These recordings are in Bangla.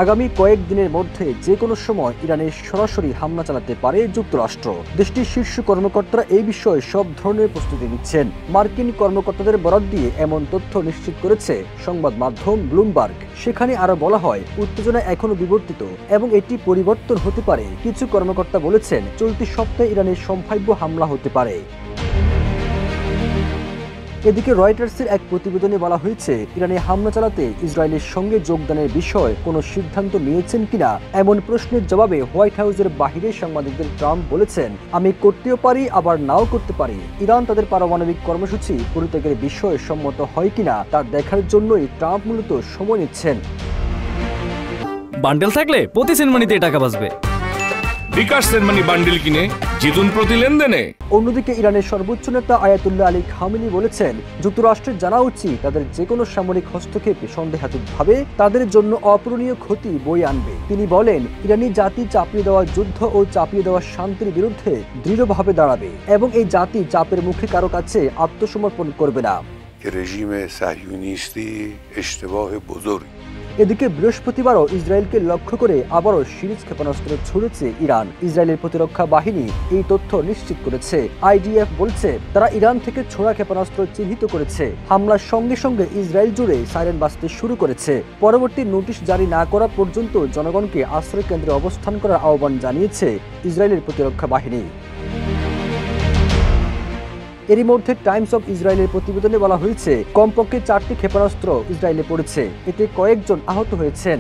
আগামী কয়েকদিনের মধ্যে যে কোনো সময় ইরানে সরাসরি হামলা চালাতে পারে যুক্তরাষ্ট্র। দেশটির শীর্ষ কর্মকর্তারা এই বিষয়ে সব ধরনের প্রস্তুতি নিচ্ছেন। মার্কিন কর্মকর্তাদের বরাত দিয়ে এমন তথ্য নিশ্চিত করেছে সংবাদ মাধ্যম ব্লুমবার্গ। সেখানে আরো বলা হয়, উত্তেজনা এখনো বিবর্তিত এবং এটি পরিবর্তন হতে পারে। কিছু কর্মকর্তা বলেছেন, চলতি সপ্তাহে ইরানের সম্ভাব্য হামলা হতে পারে। এদিকে রয়টার্সের এক প্রতিবেদনে বলা হয়েছে, ইরানে হামলা চালাতে ইসরায়েলের সঙ্গে যোগদানের বিষয়ে কোনো সিদ্ধান্ত নিয়েছেন কিনা এমন প্রশ্নের জবাবে হোয়াইট হাউসের বাহিরে সাংবাদিকদের ট্রাম্প বলেছেন, আমি করতেও পারি আবার নাও করতে পারি। ইরান তাদের পারমাণবিক কর্মসূচি পরিত্যাগের বিষয়ে সম্মত হয় কিনা তা দেখার জন্যই ট্রাম্প মূলত সময় নিচ্ছেন। বান্ডেল থাকলে প্রতি সেনমানিতে টাকা বাঁচবে। বিকাশ সেনমানি বান্ডেল কিনে জিতুন প্রতি লেনদেনে। অন্যদিকে ইরানের সর্বোচ্চ নেতা আয়াতুল্লাহ আলী খামেনি বলেছেন, যুক্তরাষ্ট্রের জানা উচিত তাদের যে কোনো সামরিক হস্তক্ষেপ সন্দেহাতীতভাবে তাদের জন্য অপূরণীয় ক্ষতি বয়ে আনবে। তিনি বলেন, ইরানি জাতি চাপিয়ে দেওয়া যুদ্ধ ও চাপিয়ে দেওয়া শান্তির বিরুদ্ধে দৃঢ়ভাবে দাঁড়াবে এবং এই জাতি চাপের মুখে কারো কাছে আত্মসমর্পণ করবে না। এদিকে বৃহস্পতিবারও ইসরায়েলকে লক্ষ্য করে আবারও সিরিজ ক্ষেপণাস্ত্র ছুড়েছে ইরান। ইসরায়েলের প্রতিরক্ষা বাহিনী এই তথ্য নিশ্চিত করেছে। আইডিএফ বলছে, তারা ইরান থেকে ছোড়া ক্ষেপণাস্ত্র চিহ্নিত করেছে। হামলার সঙ্গে সঙ্গে ইসরায়েল জুড়ে সাইরেন বাজতে শুরু করেছে। পরবর্তী নোটিশ জারি না করা পর্যন্ত জনগণকে আশ্রয় কেন্দ্রে অবস্থান করার আহ্বান জানিয়েছে ইসরায়েলের প্রতিরক্ষা বাহিনী। এরই মধ্যে টাইমস অফ ইসরায়েলের প্রতিবেদনে বলা হয়েছে, কমপক্ষে 4টি ক্ষেপণাস্ত্র ইসরায়েলে পড়েছে। এতে কয়েকজন আহত হয়েছেন।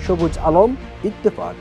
সবুজ আলম, ইত্তেফাক।